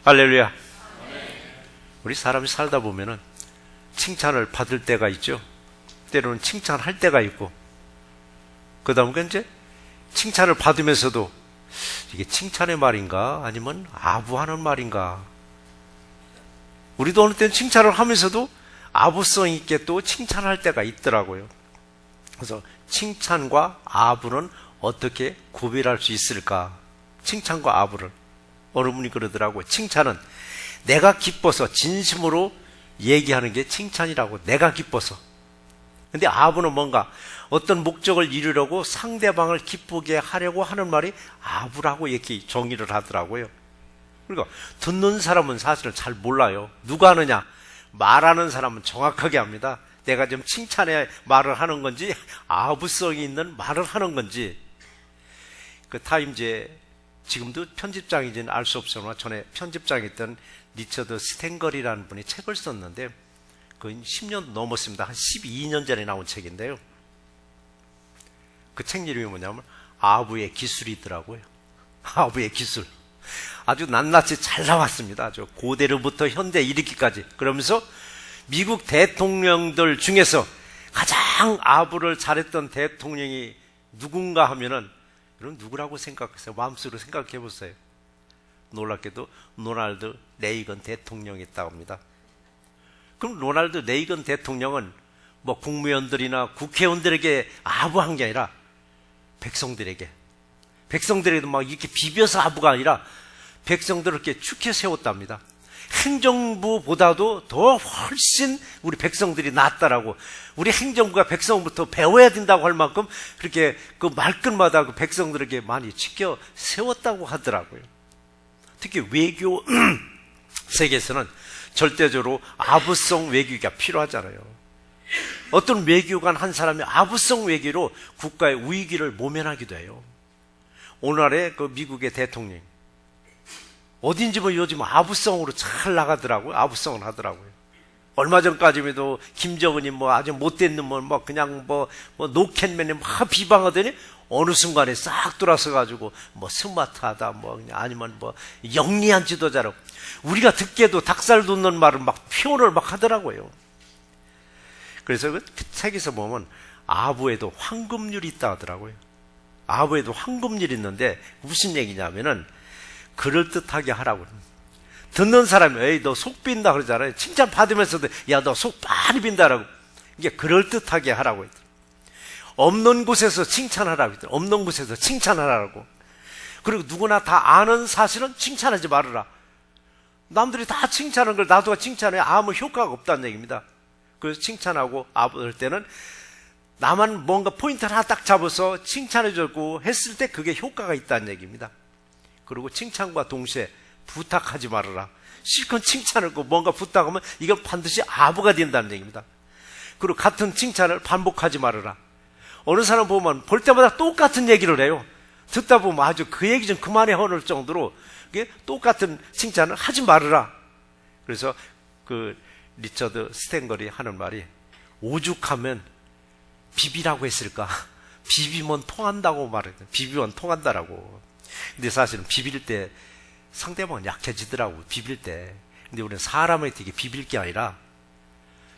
할렐루야. 우리 사람이 살다 보면은 칭찬을 받을 때가 있죠. 때로는 칭찬할 때가 있고, 그 다음에 이제 칭찬을 받으면서도 이게 칭찬의 말인가 아니면 아부하는 말인가. 우리도 어느 때는 칭찬을 하면서도 아부성 있게 또 칭찬할 때가 있더라고요. 그래서 칭찬과 아부는 어떻게 구별할 수 있을까? 칭찬과 아부를. 어느 분이 그러더라고요. 칭찬은 내가 기뻐서 진심으로 얘기하는 게 칭찬이라고. 내가 기뻐서. 근데 아부는 뭔가 어떤 목적을 이루려고 상대방을 기쁘게 하려고 하는 말이 아부라고 이렇게 정의를 하더라고요. 그러니까 듣는 사람은 사실은 잘 몰라요. 누가 하느냐? 말하는 사람은 정확하게 합니다. 내가 좀 칭찬의 말을 하는 건지 아부성이 있는 말을 하는 건지. 그 타임즈에 지금도 편집장인지는 알 수 없으나 전에 편집장이었던 리처드 스탠걸이라는 분이 책을 썼는데 거의 10년 넘었습니다. 한 12년 전에 나온 책인데요. 그 책 이름이 뭐냐면 아부의 기술이더라고요. 아부의 기술. 아주 낱낱이 잘 나왔습니다. 아주 고대로부터 현대 이르기까지. 그러면서 미국 대통령들 중에서 가장 아부를 잘했던 대통령이 누군가 하면은 그럼 누구라고 생각하세요? 마음속으로 생각해 보세요. 놀랍게도 로널드 레이건 대통령이 있다고 합니다. 그럼 로널드 레이건 대통령은 뭐 국무위원들이나 국회의원들에게 아부한 게 아니라 백성들에게도 막 이렇게 비벼서 아부가 아니라 백성들을 이렇게 축해 세웠답니다. 행정부보다도 더 훨씬 우리 백성들이 낫다라고. 우리 행정부가 백성부터 배워야 된다고 할 만큼 그렇게 그 말끝마다 그 백성들에게 많이 지켜 세웠다고 하더라고요. 특히 외교 세계에서는 절대적으로 아부성 외교가 필요하잖아요. 어떤 외교관 한 사람이 아부성 외교로 국가의 위기를 모면하기도 해요. 오늘날의 그 미국의 대통령 어딘지 뭐 요즘 아부성으로 잘 나가더라고요. 아부성을 하더라고요. 얼마 전까지만 해도 김정은이 뭐 아주 못된 놈을 뭐 그냥 뭐 노캔맨이 막 비방하더니 어느 순간에 싹 돌아서 가지고 뭐 스마트하다 뭐 그냥 아니면 뭐 영리한 지도자라고 우리가 듣기에도 닭살 돋는 말을 막 표현을 막 하더라고요. 그래서 그 책에서 보면 아부에도 황금률이 있다 하더라고요. 아부에도 황금률이 있는데 무슨 얘기냐면은 그럴듯하게 하라고. 듣는 사람이 에이 너 속 빈다 그러잖아요. 칭찬 받으면서도 야 너 속 많이 빈다라고. 이게 그럴듯하게 하라고 했더라. 없는 곳에서 칭찬하라고 했더라. 없는 곳에서 칭찬하라고. 그리고 누구나 다 아는 사실은 칭찬하지 말아라. 남들이 다 칭찬하는 걸 나도 칭찬해 아무 효과가 없다는 얘기입니다. 그래서 칭찬하고 아부할 때는 나만 뭔가 포인트 하나 딱 잡아서 칭찬해줬고 했을 때 그게 효과가 있다는 얘기입니다. 그리고 칭찬과 동시에 부탁하지 말아라. 실컷 칭찬하고 뭔가 부탁하면 이건 반드시 아부가 된다는 얘기입니다. 그리고 같은 칭찬을 반복하지 말아라. 어느 사람 보면 볼 때마다 똑같은 얘기를 해요. 듣다 보면 아주 그 얘기 좀 그만해 하는 정도로 똑같은 칭찬을 하지 말아라. 그래서 그 리처드 스탠걸이 하는 말이 오죽하면 비비라고 했을까? 비비면 통한다고 말했거든요. 비비면 통한다라고. 근데 사실은 비빌 때 상대방은 약해지더라고. 비빌 때. 근데 우리는 사람에게 되게 비빌 게 아니라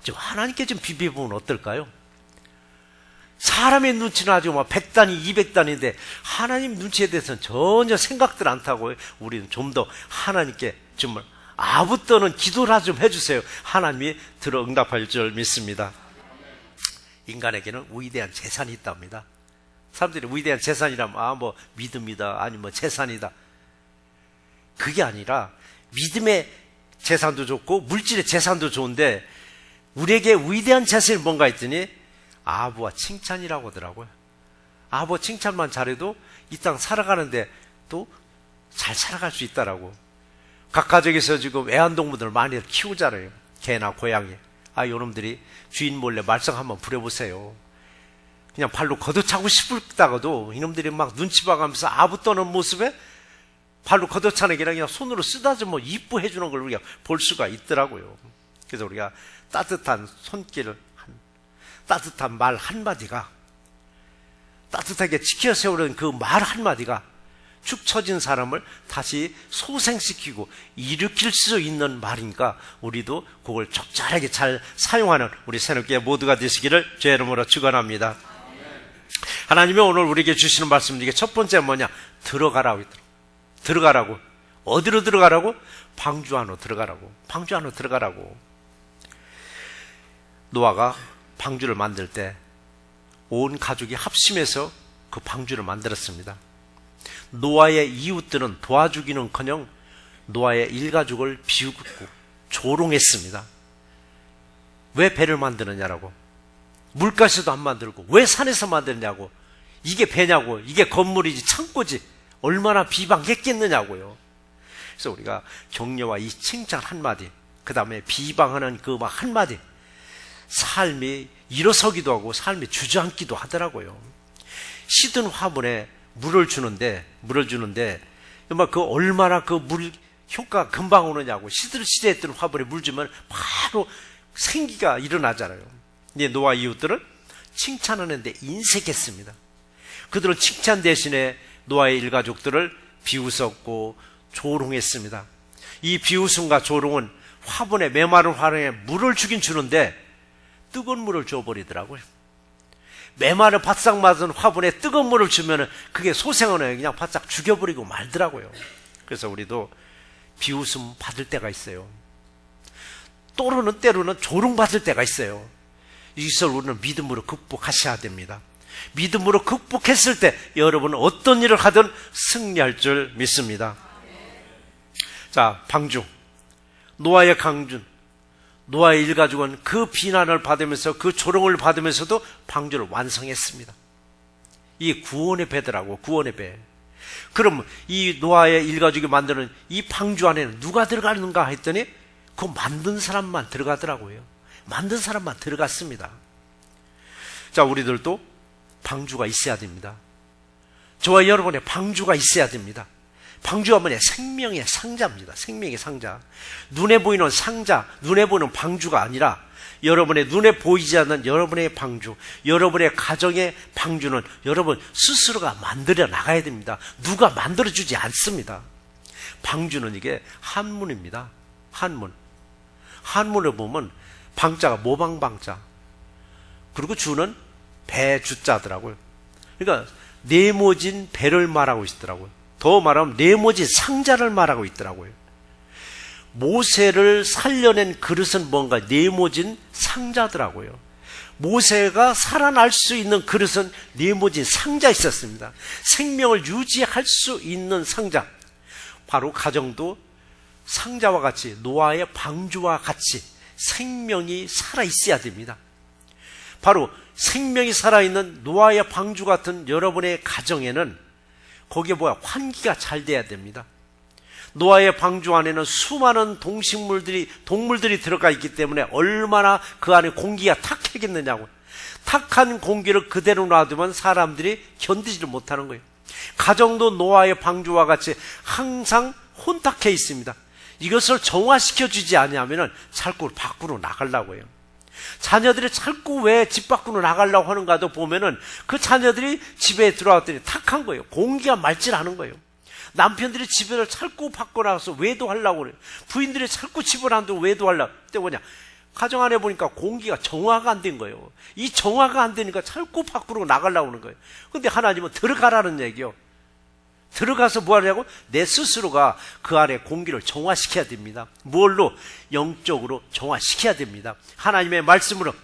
좀 하나님께 좀 비벼보면 어떨까요? 사람의 눈치는 아주 막 100단위, 200단위인데 하나님 눈치에 대해서는 전혀 생각들 않다고. 우리는 좀 더 하나님께 정말 아부 떠는 기도를 좀 해주세요. 하나님이 들어 응답할 줄 믿습니다. 인간에게는 위대한 재산이 있답니다. 사람들이 위대한 재산이라면 뭐 믿음이다 아니 뭐 재산이다. 그게 아니라 믿음의 재산도 좋고 물질의 재산도 좋은데 우리에게 위대한 재산이 뭔가 했더니 아부와 칭찬이라고 하더라고요. 아부와 칭찬만 잘해도 이 땅 살아가는데 또 잘 살아갈 수 있다라고. 각 가정에서 지금 애완동물들 많이 키우잖아요. 개나 고양이. 요놈들이 주인 몰래 말썽 한번 부려보세요. 그냥 발로 걷어차고 싶다가도 이놈들이 막 눈치 봐가면서 아부 떠는 모습에 발로 걷어차는 게 아니라 그냥 손으로 쓰다듬어 이쁘해 주는 걸 우리가 볼 수가 있더라고요. 그래서 우리가 따뜻한 손길, 따뜻한 말 한마디가, 따뜻하게 지켜 세우는 그 말 한마디가 축 처진 사람을 다시 소생시키고 일으킬 수 있는 말이니까 우리도 그걸 적절하게 잘 사용하는 우리 새롭게 모두가 되시기를 주의 이름으로 축원합니다. 하나님이 오늘 우리에게 주시는 말씀 중에 첫 번째 뭐냐? 들어가라고 했더라고. 들어가라고. 어디로 들어가라고? 방주 안으로 들어가라고. 방주 안으로 들어가라고. 노아가 방주를 만들 때 온 가족이 합심해서 그 방주를 만들었습니다. 노아의 이웃들은 도와주기는커녕 노아의 일가족을 비웃고 조롱했습니다. 왜 배를 만드느냐라고. 물가에서도 안 만들고 왜 산에서 만드냐고. 이게 배냐고. 이게 건물이지 창고지. 얼마나 비방했겠느냐고요. 그래서 우리가 격려와 이 칭찬 한마디, 그 다음에 비방하는 그 막 한마디, 삶이 일어서기도 하고 삶이 주저앉기도 하더라고요. 시든 화분에 물을 주는데 정말 그 얼마나 그 물 효과가 금방 오느냐고. 시들시들했던 화분에 물 주면 바로 생기가 일어나잖아요. 근데 노아 이웃들은 칭찬하는데 인색했습니다. 그들은 칭찬 대신에 노아의 일가족들을 비웃었고 조롱했습니다. 이 비웃음과 조롱은 화분에, 메마른 화분에 물을 주긴 주는데 뜨거운 물을 줘버리더라고요. 메마른 바싹 맞은 화분에 뜨거운 물을 주면 그게 소생원을 그냥 바싹 죽여버리고 말더라고요. 그래서 우리도 비웃음 받을 때가 있어요. 때로는 조롱받을 때가 있어요. 이것을 우리는 믿음으로 극복하셔야 됩니다. 믿음으로 극복했을 때 여러분은 어떤 일을 하든 승리할 줄 믿습니다. 자, 방주. 노아의 강준. 노아의 일가족은 그 비난을 받으면서 그 조롱을 받으면서도 방주를 완성했습니다. 이 구원의 배더라고. 구원의 배. 그럼 이 노아의 일가족이 만드는 이 방주 안에는 누가 들어가는가 했더니 그 만든 사람만 들어가더라고요. 만든 사람만 들어갔습니다. 자, 우리들도 방주가 있어야 됩니다. 저와 여러분의 방주가 있어야 됩니다. 방주가 뭐냐? 생명의 상자입니다. 생명의 상자. 눈에 보이는 상자, 눈에 보이는 방주가 아니라 여러분의 눈에 보이지 않는 여러분의 방주, 여러분의 가정의 방주는 여러분 스스로가 만들어 나가야 됩니다. 누가 만들어주지 않습니다. 방주는 이게 한문입니다. 한문. 한문을 보면 방자가 모방방자, 그리고 주는 배주자더라고요. 그러니까 네모진 배를 말하고 있더라고요. 더 말하면 네모진 상자를 말하고 있더라고요. 모세를 살려낸 그릇은 뭔가 네모진 상자더라고요. 모세가 살아날 수 있는 그릇은 네모진 상자 있었습니다. 생명을 유지할 수 있는 상자. 바로 가정도 상자와 같이, 노아의 방주와 같이 생명이 살아있어야 됩니다. 바로 생명이 살아있는 노아의 방주 같은 여러분의 가정에는 거기에 환기가 잘 돼야 됩니다. 노아의 방주 안에는 수많은 동물들이 들어가 있기 때문에 얼마나 그 안에 공기가 탁하겠느냐고. 탁한 공기를 그대로 놔두면 사람들이 견디지를 못하는 거예요. 가정도 노아의 방주와 같이 항상 혼탁해 있습니다. 이것을 정화시켜 주지 않으면 자꾸 밖으로 나가려고 해요. 자녀들이 자꾸 왜 집 밖으로 나가려고 하는가도 보면은 그 자녀들이 집에 들어왔더니 탁한 거예요. 공기가 맑질 않은 거예요. 남편들이 집에를 자꾸 밖으로 나가서 외도하려고 그래요. 부인들이 자꾸 집을 안 두고 외도하려고. 그때 뭐냐? 가정 안에 보니까 공기가 정화가 안 된 거예요. 이 정화가 안 되니까 자꾸 밖으로 나가려고 하는 거예요. 근데 하나님은 들어가라는 얘기요. 들어가서 뭐 하냐고? 내 스스로가 그 안에 공기를 정화시켜야 됩니다. 뭘로? 영적으로 정화시켜야 됩니다. 하나님의 말씀으로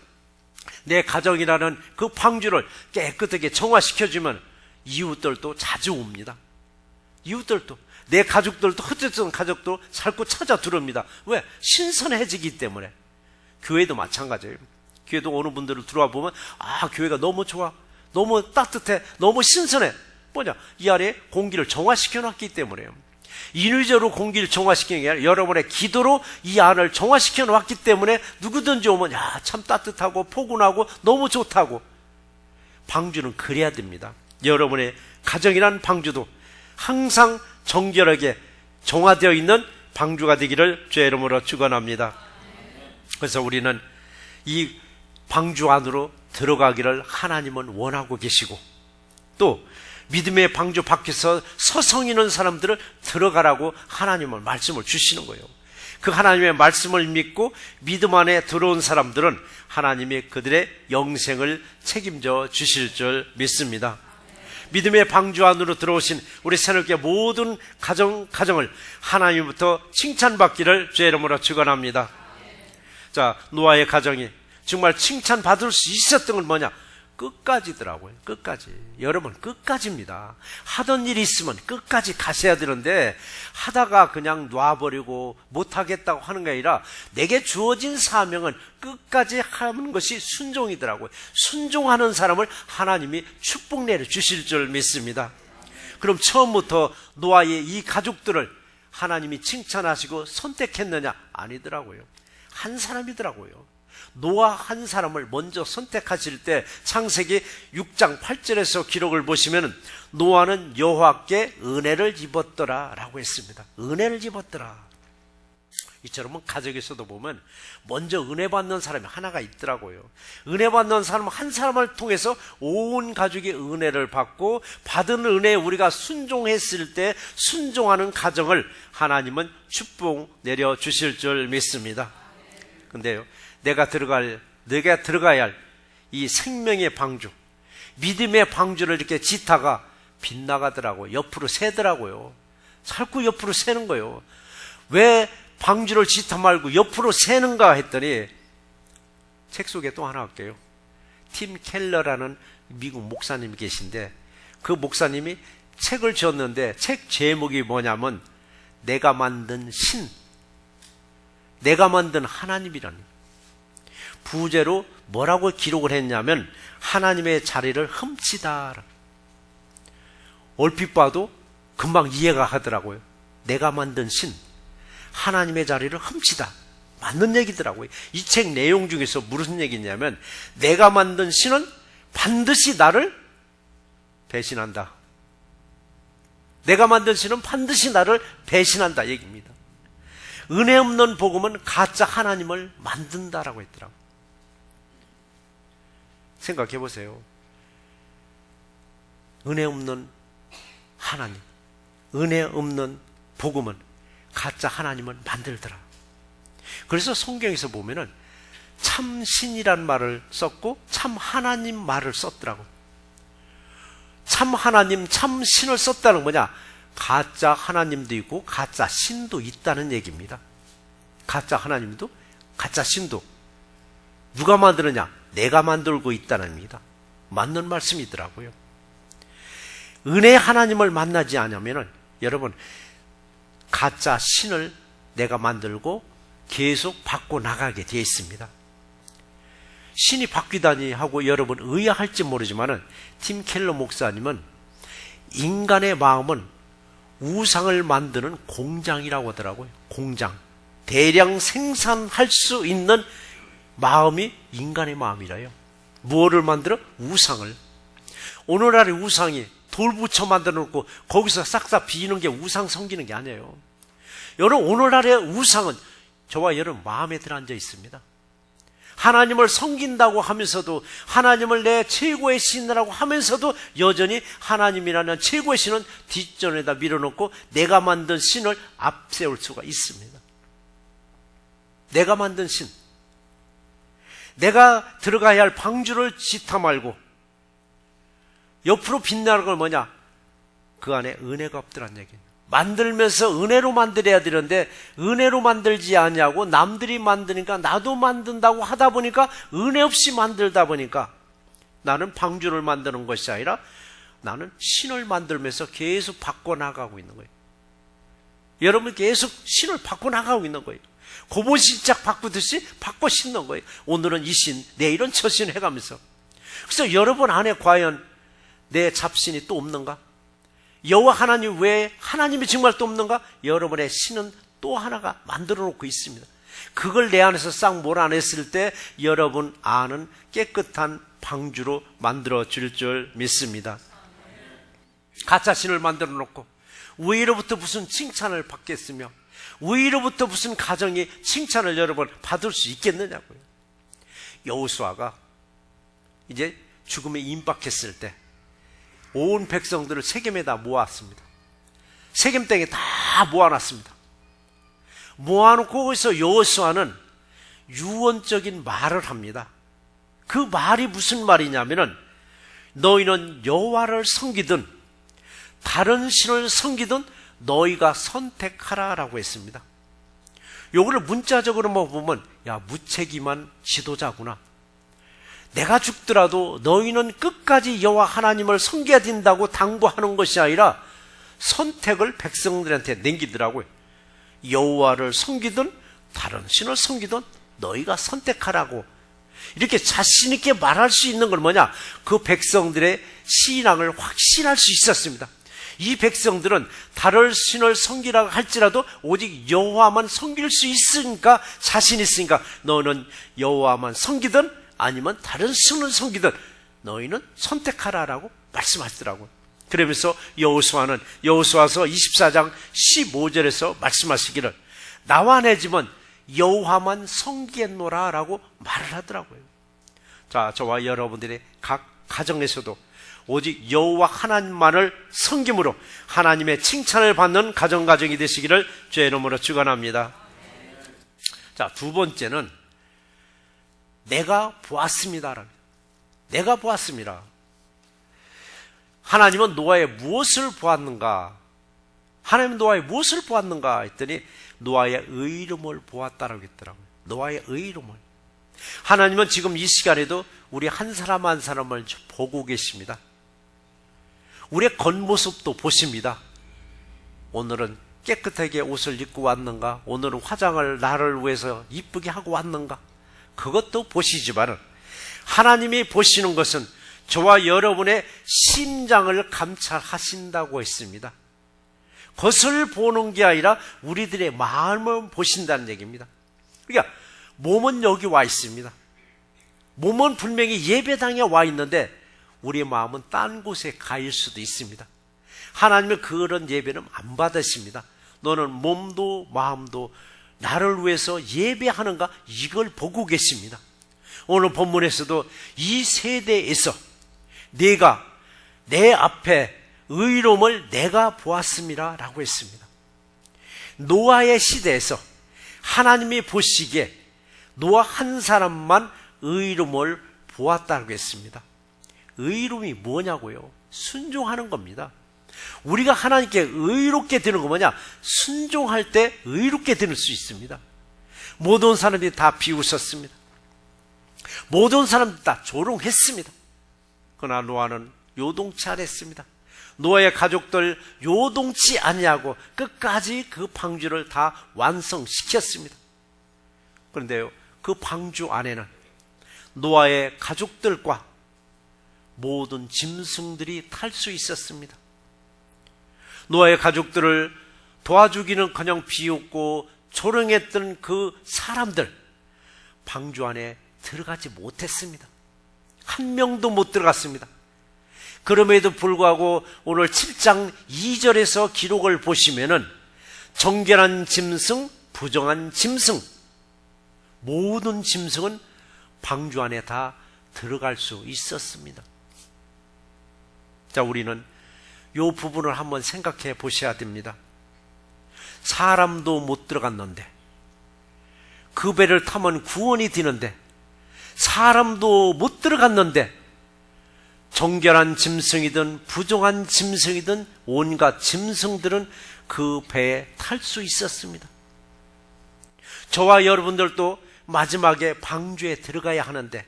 내 가정이라는 그 방주를 깨끗하게 정화시켜주면 이웃들도 자주 옵니다. 이웃들도, 내 가족들도, 흩어진 가족도 자꾸 찾아 들어옵니다. 왜? 신선해지기 때문에. 교회도 마찬가지예요. 교회도 어느 분들을 들어와 보면 교회가 너무 좋아, 너무 따뜻해, 너무 신선해. 뭐냐? 이 안에 공기를 정화시켜 놨기 때문에요. 인위적으로 공기를 정화시키는 게 아니라 여러분의 기도로 이 안을 정화시켜 놨기 때문에 누구든지 오면 참 따뜻하고 포근하고 너무 좋다고. 방주는 그래야 됩니다. 여러분의 가정이란 방주도 항상 정결하게 정화되어 있는 방주가 되기를 주의 이름으로 축원합니다. 그래서 우리는 이 방주 안으로 들어가기를 하나님은 원하고 계시고, 또 믿음의 방주 밖에서 서성이는 사람들을 들어가라고 하나님은 말씀을 주시는 거예요. 그 하나님의 말씀을 믿고 믿음 안에 들어온 사람들은 하나님이 그들의 영생을 책임져 주실 줄 믿습니다. 믿음의 방주 안으로 들어오신 우리 새롭게 모든 가정을 하나님부터 칭찬받기를 주의 이름으로 축원합니다. 자, 노아의 가정이 정말 칭찬받을 수 있었던 건 뭐냐? 끝까지더라고요. 끝까지. 여러분, 끝까지입니다. 하던 일이 있으면 끝까지 가셔야 되는데 하다가 그냥 놔버리고 못하겠다고 하는 게 아니라 내게 주어진 사명은 끝까지 하는 것이 순종이더라고요. 순종하는 사람을 하나님이 축복 내려주실 줄 믿습니다. 그럼 처음부터 노아의 이 가족들을 하나님이 칭찬하시고 선택했느냐? 아니더라고요. 한 사람이더라고요. 노아 한 사람을 먼저 선택하실 때 창세기 6장 8절에서 기록을 보시면 노아는 여호와께 은혜를 입었더라 라고 했습니다. 은혜를 입었더라. 이처럼 가족에서도 보면 먼저 은혜 받는 사람이 하나가 있더라고요. 은혜 받는 사람 한 사람을 통해서 온 가족이 은혜를 받고 받은 은혜에 우리가 순종했을 때 순종하는 가정을 하나님은 축복 내려주실 줄 믿습니다. 근데요, 내가 들어가야 할 이 생명의 방주, 믿음의 방주를 이렇게 짓다가 빗나가더라고요. 옆으로 새더라고요. 자꾸 옆으로 새는 거예요. 왜 방주를 짓다 말고 옆으로 새는가 했더니 책 속에 또 하나 할게요. 팀 켈러라는 미국 목사님이 계신데 그 목사님이 책을 지었는데 책 제목이 뭐냐면 내가 만든 신, 내가 만든 하나님이라는, 부제로 뭐라고 기록을 했냐면 하나님의 자리를 훔치다. 얼핏 봐도 금방 이해가 하더라고요. 내가 만든 신, 하나님의 자리를 훔치다. 맞는 얘기더라고요. 이 책 내용 중에서 무슨 얘기냐면 내가 만든 신은 반드시 나를 배신한다. 내가 만든 신은 반드시 나를 배신한다 얘기입니다. 은혜 없는 복음은 가짜 하나님을 만든다라고 했더라고요. 생각해 보세요. 은혜 없는 하나님, 은혜 없는 복음은 가짜 하나님을 만들더라. 그래서 성경에서 보면은 참 신이란 말을 썼고 참 하나님 말을 썼더라고. 참 하나님, 참 신을 썼다는 건 뭐냐? 가짜 하나님도 있고 가짜 신도 있다는 얘기입니다. 가짜 하나님도 가짜 신도 누가 만드느냐? 내가 만들고 있다는 겁니다. 맞는 말씀이더라고요. 은혜 하나님을 만나지 않으면 여러분 가짜 신을 내가 만들고 계속 받고 나가게 되어 있습니다. 신이 바뀌다니 하고 여러분 의아할지 모르지만 팀 켈러 목사님은 인간의 마음은 우상을 만드는 공장이라고 하더라고요. 공장. 대량 생산할 수 있는 마음이 인간의 마음이라요. 무엇을 만들어? 우상을. 오늘날의 우상이 돌 붙여 만들어 놓고 거기서 싹싹 비는 게 우상 섬기는 게 아니에요. 여러분 오늘날의 우상은 저와 여러분 마음에 들어앉아 있습니다. 하나님을 섬긴다고 하면서도 하나님을 내 최고의 신이라고 하면서도 여전히 하나님이라는 최고의 신은 뒷전에다 밀어놓고 내가 만든 신을 앞세울 수가 있습니다. 내가 만든 신, 내가 들어가야 할 방주를 짓다 말고 옆으로 빛나는 건 뭐냐? 그 안에 은혜가 없더란 얘기예요. 만들면서 은혜로 만들어야 되는데 은혜로 만들지 않냐고 남들이 만드니까 나도 만든다고 하다 보니까 은혜 없이 만들다 보니까 나는 방주를 만드는 것이 아니라 나는 신을 만들면서 계속 바꿔나가고 있는 거예요. 여러분 계속 신을 바꿔나가고 있는 거예요. 고보신짝 바꾸듯이 바꿔 신는 거예요. 오늘은 이 신, 내일은 저 신 해가면서. 그래서 여러분 안에 과연 내 잡신이 또 없는가? 여호와 하나님 외에 하나님이 정말 또 없는가? 여러분의 신은 또 하나가 만들어 놓고 있습니다. 그걸 내 안에서 싹 몰아냈을 때 여러분 안은 깨끗한 방주로 만들어 줄 줄 믿습니다. 가짜 신을 만들어 놓고 위로부터 무슨 칭찬을 받겠으며 위로부터 무슨 가정이 칭찬을 여러분 받을 수 있겠느냐고요. 여호수아가 이제 죽음에 임박했을 때 온 백성들을 세겜에다 모았습니다. 세겜 땅에 다 모아놨습니다. 모아놓고 거기서 여호수아는 유언적인 말을 합니다. 그 말이 무슨 말이냐면은 너희는 여호와를 섬기든 다른 신을 섬기든 너희가 선택하라라고 했습니다. 요거를 문자적으로 보면 야, 무책임한 지도자구나. 내가 죽더라도 너희는 끝까지 여호와 하나님을 섬겨야 된다고 당부하는 것이 아니라 선택을 백성들한테 남기더라고요. 여호와를 섬기든 다른 신을 섬기든 너희가 선택하라고 이렇게 자신 있게 말할 수 있는 건 뭐냐? 그 백성들의 신앙을 확신할 수 있었습니다. 이 백성들은 다른 신을 섬기라고 할지라도 오직 여호와만 섬길 수 있으니까, 자신 있으니까 너는 여호와만 섬기든 아니면 다른 신을 섬기든 너희는 선택하라라고 말씀하시더라고요. 그러면서 여호수아는 여호수아서 24장 15절에서 말씀하시기를 나와 내 집은 여호와만 섬기겠노라라고 말을 하더라고요. 자, 저와 여러분들의 각 가정에서도 오직 여호와 하나님만을 섬김으로 하나님의 칭찬을 받는 가정이 되시기를 주의 이름으로 축원합니다. 자, 두 번째는 내가 보았습니다랍니다. 내가 보았습니다. 하나님은 노아의 무엇을 보았는가? 하나님은 노아의 무엇을 보았는가 했더니 노아의 의로움을 보았다라고 했더라고요. 노아의 의로움을. 하나님은 지금 이 시간에도 우리 한 사람 한 사람을 보고 계십니다. 우리의 겉모습도 보십니다. 오늘은 깨끗하게 옷을 입고 왔는가? 오늘은 화장을 나를 위해서 이쁘게 하고 왔는가? 그것도 보시지만 하나님이 보시는 것은 저와 여러분의 심장을 감찰하신다고 했습니다. 것을 보는 게 아니라 우리들의 마음을 보신다는 얘기입니다. 그러니까 몸은 여기 와 있습니다. 몸은 분명히 예배당에 와 있는데 우리의 마음은 딴 곳에 가 있을 수도 있습니다. 하나님은 그런 예배는 안 받으십니다. 너는 몸도 마음도 나를 위해서 예배하는가? 이걸 보고 계십니다. 오늘 본문에서도 이 세대에서 내가 내 앞에 의로움을 내가 보았습니다 라고 했습니다. 노아의 시대에서 하나님이 보시기에 노아 한 사람만 의로움을 보았다고 했습니다. 의로움이 뭐냐고요? 순종하는 겁니다. 우리가 하나님께 의롭게 되는 거 뭐냐? 순종할 때 의롭게 되는 수 있습니다. 모든 사람들이 다 비웃었습니다. 모든 사람들이 다 조롱했습니다. 그러나 노아는 요동치 않았습니다. 노아의 가족들 요동치 아니하고 끝까지 그 방주를 다 완성시켰습니다. 그런데요, 그 방주 안에는 노아의 가족들과 모든 짐승들이 탈 수 있었습니다. 노아의 가족들을 도와주기는커녕 비웃고 조롱했던 그 사람들 방주 안에 들어가지 못했습니다. 한 명도 못 들어갔습니다. 그럼에도 불구하고 오늘 7장 2절에서 기록을 보시면은 정결한 짐승, 부정한 짐승, 모든 짐승은 방주 안에 다 들어갈 수 있었습니다. 자, 우리는 이 부분을 한번 생각해 보셔야 됩니다. 사람도 못 들어갔는데 그 배를 타면 구원이 되는데 사람도 못 들어갔는데 정결한 짐승이든 부정한 짐승이든 온갖 짐승들은 그 배에 탈 수 있었습니다. 저와 여러분들도 마지막에 방주에 들어가야 하는데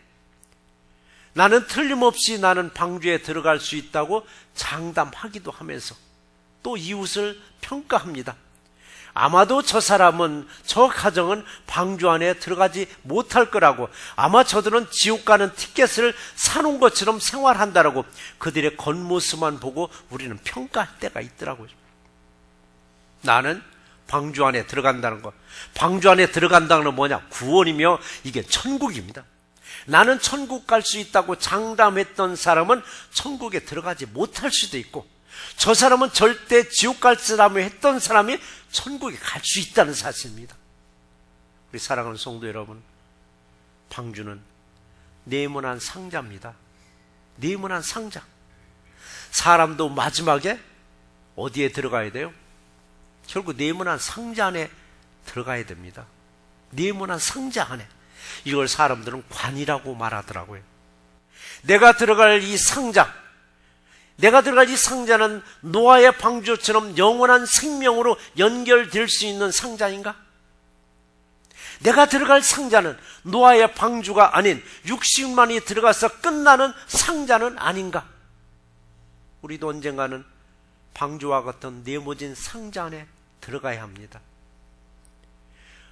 나는 틀림없이 나는 방주에 들어갈 수 있다고 장담하기도 하면서 또 이웃을 평가합니다. 아마도 저 사람은, 저 가정은 방주 안에 들어가지 못할 거라고, 아마 저들은 지옥 가는 티켓을 사놓은 것처럼 생활한다라고 그들의 겉모습만 보고 우리는 평가할 때가 있더라고요. 나는 방주 안에 들어간다는 것, 방주 안에 들어간다는 건 뭐냐? 구원이며 이게 천국입니다. 나는 천국 갈 수 있다고 장담했던 사람은 천국에 들어가지 못할 수도 있고, 저 사람은 절대 지옥 갈 사람을 했던 사람이 천국에 갈 수 있다는 사실입니다. 우리 사랑하는 성도 여러분, 방주는 네모난 상자입니다. 네모난 상자. 사람도 마지막에 어디에 들어가야 돼요? 결국 네모난 상자 안에 들어가야 됩니다. 네모난 상자 안에. 이걸 사람들은 관이라고 말하더라고요. 내가 들어갈 이 상자는 노아의 방주처럼 영원한 생명으로 연결될 수 있는 상자인가? 내가 들어갈 상자는 노아의 방주가 아닌 60만이 들어가서 끝나는 상자는 아닌가? 우리도 언젠가는 방주와 같은 네모진 상자 안에 들어가야 합니다.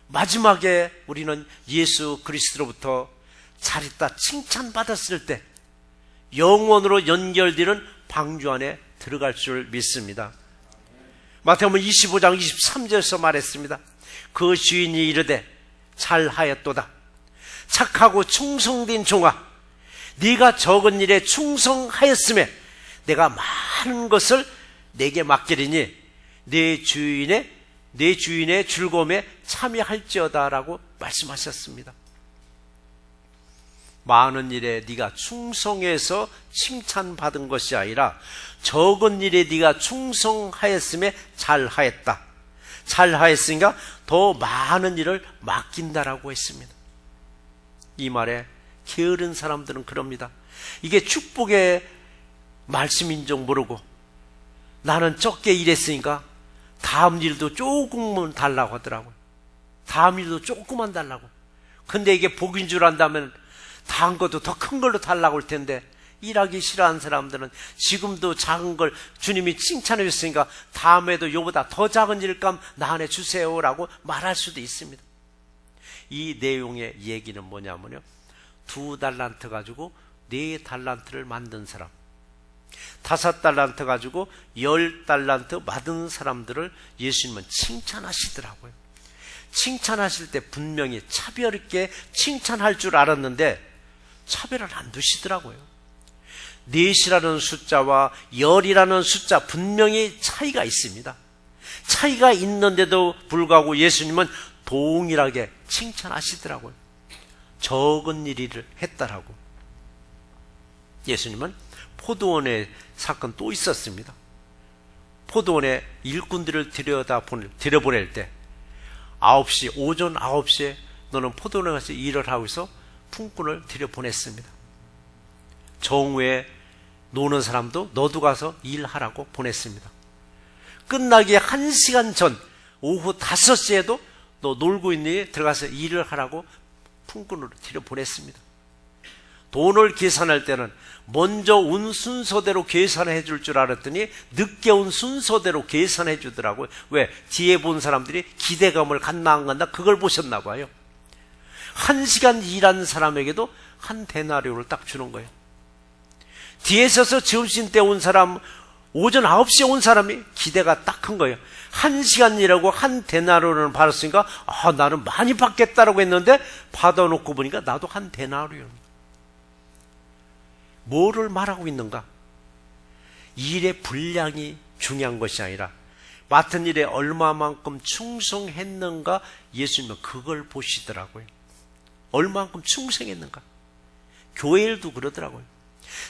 마지막에 우리는 예수 그리스도로부터 잘했다 칭찬받았을 때 영원으로 연결되는 방주 안에 들어갈 줄 믿습니다. 마태복음 25장 23절에서 말했습니다. 그 주인이 이르되 잘하였도다. 착하고 충성된 종아, 네가 적은 일에 충성하였음에 내가 많은 것을 내게 맡기리니 내 주인의 즐거움에 참여할지어다라고 말씀하셨습니다. 많은 일에 네가 충성해서 칭찬받은 것이 아니라 적은 일에 네가 충성하였음에 잘하였다. 잘하였으니까 더 많은 일을 맡긴다라고 했습니다. 이 말에 게으른 사람들은 그럽니다. 이게 축복의 말씀인 줄 모르고 나는 적게 일했으니까 다음 일도 조금만 달라고 하더라고요. 다음 일도 조금만 달라고. 근데 이게 복인 줄 안다면 다음 것도 더 큰 걸로 달라고 할 텐데, 일하기 싫어하는 사람들은 지금도 작은 걸 주님이 칭찬해 줬으니까 다음에도 이보다 더 작은 일감 나 안에 주세요라고 말할 수도 있습니다. 이 내용의 얘기는 뭐냐면요, 2달란트 가지고 4달란트를 만든 사람, 5달란트 가지고 10달란트 받은 사람들을 예수님은 칭찬하시더라고요. 칭찬하실 때 분명히 차별 있게 칭찬할 줄 알았는데 차별을 안 두시더라고요. 4이라는 숫자와 10이라는 숫자 분명히 차이가 있습니다. 차이가 있는데도 불구하고 예수님은 동일하게 칭찬하시더라고요. 적은 일을 했다라고. 예수님은 포도원의 사건 또 있었습니다. 포도원에 일꾼들을 들여보낼 때 오전 9시에 너는 포도원에 가서 일을 하고 있어 품꾼을 들여보냈습니다. 정오에 노는 사람도 너도 가서 일하라고 보냈습니다. 끝나기 1시간 전 오후 5시에도 너 놀고 있니? 들어가서 일을 하라고 품꾼으로 들여보냈습니다. 돈을 계산할 때는 먼저 온 순서대로 계산해 줄 줄 알았더니 늦게 온 순서대로 계산해 주더라고요. 왜? 뒤에 본 사람들이 기대감을 갖나 안 갖나 그걸 보셨나 봐요. 1시간 일한 사람에게도 한 데나리온을 딱 주는 거예요. 뒤에 서서 점심 때 온 사람, 오전 9시에 온 사람이 기대가 딱 큰 거예요. 1시간 일하고 한 데나리온을 받았으니까 나는 많이 받겠다라고 했는데 받아놓고 보니까 나도 한 데나리온. 뭐를 말하고 있는가? 일의 분량이 중요한 것이 아니라 맡은 일에 얼마만큼 충성했는가, 예수님은 그걸 보시더라고요. 얼마만큼 충성했는가. 교회 일도 그러더라고요.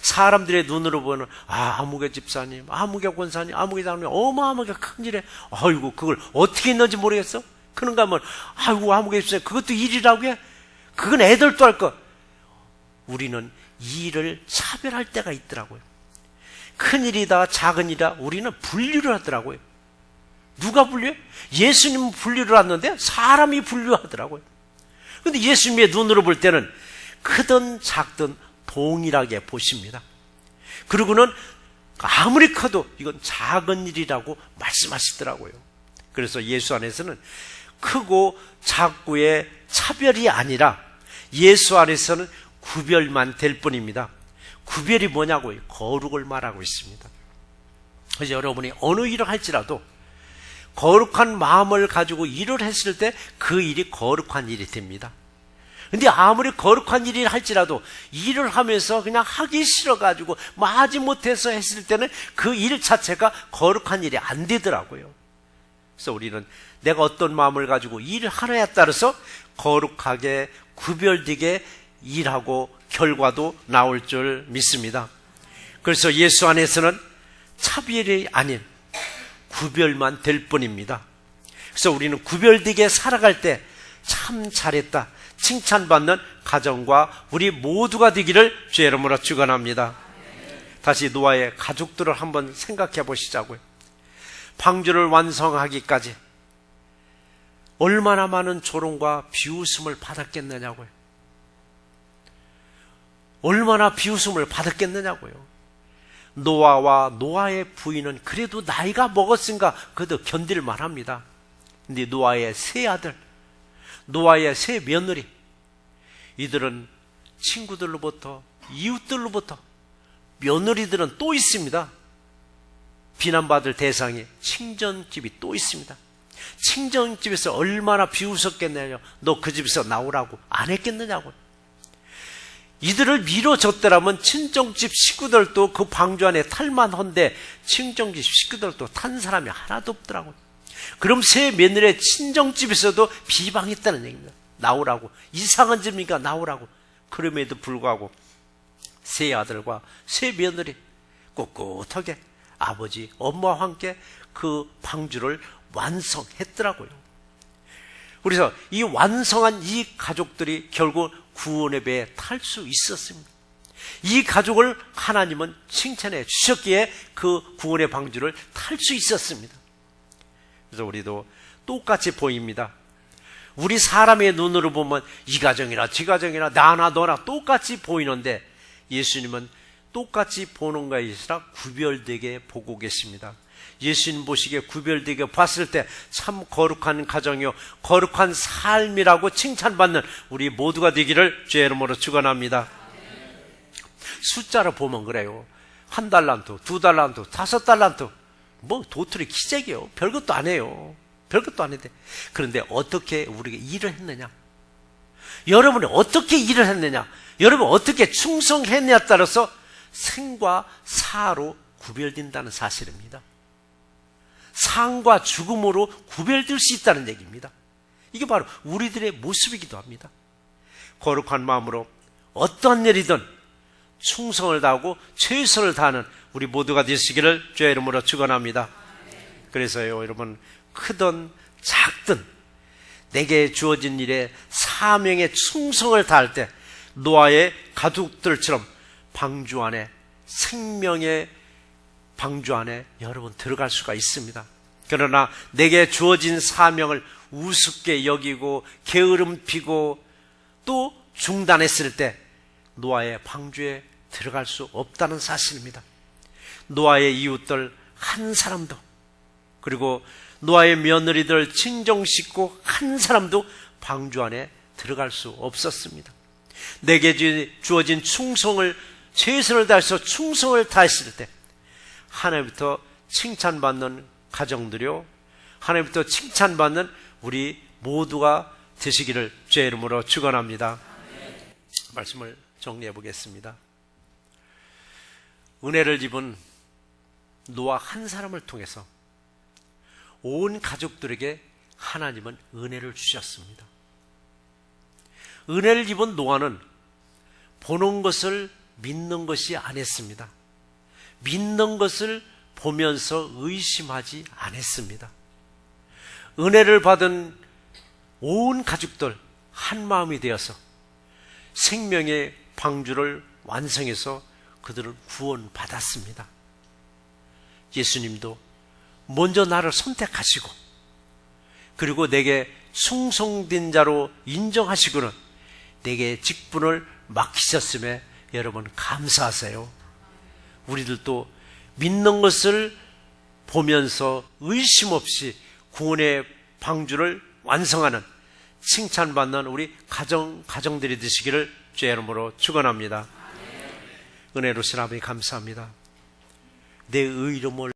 사람들의 눈으로 보는 아무개 집사님, 아무개 권사님, 아무개 장로님 어마어마하게 큰 일에 아이고 그걸 어떻게 했는지 모르겠어? 그런가 하면 아무개 집사님 그것도 일이라고 해? 그건 애들도 할 거. 우리는 일을 차별할 때가 있더라고요. 큰 일이다 작은 일이다 우리는 분류를 하더라고요. 누가 분류해? 예수님은 분류를 하는데 사람이 분류하더라고요. 그런데 예수님의 눈으로 볼 때는 크든 작든 동일하게 보십니다. 그리고는 아무리 커도 이건 작은 일이라고 말씀하시더라고요. 그래서 예수 안에서는 크고 작고의 차별이 아니라 예수 안에서는 구별만 될 뿐입니다. 구별이 뭐냐고요? 거룩을 말하고 있습니다. 그래서 여러분이 어느 일을 할지라도 거룩한 마음을 가지고 일을 했을 때 그 일이 거룩한 일이 됩니다. 근데 아무리 거룩한 일을 할지라도 일을 하면서 그냥 하기 싫어가지고 마지 못해서 했을 때는 그 일 자체가 거룩한 일이 안 되더라고요. 그래서 우리는 내가 어떤 마음을 가지고 일을 하느냐에 따라서 거룩하게 구별되게 일하고 결과도 나올 줄 믿습니다. 그래서 예수 안에서는 차별이 아닌 구별만 될 뿐입니다. 그래서 우리는 구별되게 살아갈 때 참 잘했다 칭찬받는 가정과 우리 모두가 되기를 주의 이름으로 축원합니다. 다시 노아의 가족들을 한번 생각해 보시자고요. 방주를 완성하기까지 얼마나 많은 조롱과 비웃음을 받았겠느냐고요. 얼마나 비웃음을 받았겠느냐고요. 노아와 노아의 부인은 그래도 나이가 먹었으니까 그래도 견딜만 합니다. 근데 노아의 세 아들, 노아의 세 며느리, 이들은 친구들로부터, 이웃들로부터, 며느리들은 또 있습니다. 비난받을 대상이 친정집이 또 있습니다. 친정집에서 얼마나 비웃었겠느냐. 너 그 집에서 나오라고 안 했겠느냐고. 이들을 밀어줬더라면 친정집 식구들도 그 방주 안에 탈만한데 친정집 식구들도 탄 사람이 하나도 없더라고요. 그럼 새 며느리의 친정집에서도 비방했다는 얘기입니다. 나오라고. 이상한 집이니까 나오라고. 그럼에도 불구하고 새 아들과 새 며느리 꿋꿋하게 아버지, 엄마와 함께 그 방주를 완성했더라고요. 그래서 이 완성한 이 가족들이 결국 구원의 배에 탈 수 있었습니다. 이 가족을 하나님은 칭찬해 주셨기에 그 구원의 방주를 탈 수 있었습니다. 그래서 우리도 똑같이 보입니다. 우리 사람의 눈으로 보면 이 가정이나 저 가정이나 나나 너나 똑같이 보이는데 예수님은 똑같이 보는 것이 아니라 구별되게 보고 계십니다. 예수님 보시기에 구별되게 봤을 때 참 거룩한 가정이요 거룩한 삶이라고 칭찬받는 우리 모두가 되기를 주의 이름으로 축원합니다. 숫자로 보면 그래요. 1달란트, 2달란트, 5달란트 뭐 도토리 기적이에요. 별것도 안 해요. 별것도 안 했대. 그런데 어떻게 우리가 일을 했느냐, 여러분이 어떻게 일을 했느냐, 여러분 어떻게 충성했느냐에 따라서 생과 사로 구별된다는 사실입니다. 삶과 죽음으로 구별될 수 있다는 얘기입니다. 이게 바로 우리들의 모습이기도 합니다. 거룩한 마음으로 어떠한 일이든 충성을 다하고 최선을 다하는 우리 모두가 되시기를 주의 이름으로 축원합니다. 그래서요, 여러분, 크든 작든 내게 주어진 일에 사명에 충성을 다할 때 노아의 가족들처럼 방주 안에, 생명의 방주 안에 여러분 들어갈 수가 있습니다. 그러나 내게 주어진 사명을 우습게 여기고 게으름 피고 또 중단했을 때 노아의 방주에 들어갈 수 없다는 사실입니다. 노아의 이웃들 한 사람도, 그리고 노아의 며느리들 친정 식구 한 사람도 방주 안에 들어갈 수 없었습니다. 내게 주어진 충성을, 최선을 다해서 충성을 다했을 때 하나님부터 칭찬받는 가정들이요, 하나님부터 칭찬받는 우리 모두가 되시기를 주의 이름으로 축원합니다. 말씀을 정리해 보겠습니다. 은혜를 입은 노아 한 사람을 통해서 온 가족들에게 하나님은 은혜를 주셨습니다. 은혜를 입은 노아는 보는 것을 믿는 것이 아니었습니다. 믿는 것을 보면서 의심하지 않았습니다. 은혜를 받은 온 가족들 한 마음이 되어서 생명의 방주를 완성해서 그들은 구원받았습니다. 예수님도 먼저 나를 선택하시고 그리고 내게 충성된 자로 인정하시고는 내게 직분을 맡기셨음에 여러분 감사하세요. 우리들도 믿는 것을 보면서 의심 없이 구원의 방주를 완성하는 칭찬받는 우리 가정들이 되시기를 주의 이름으로 축원합니다. 은혜로우신 아버지 감사합니다. 내 의로움을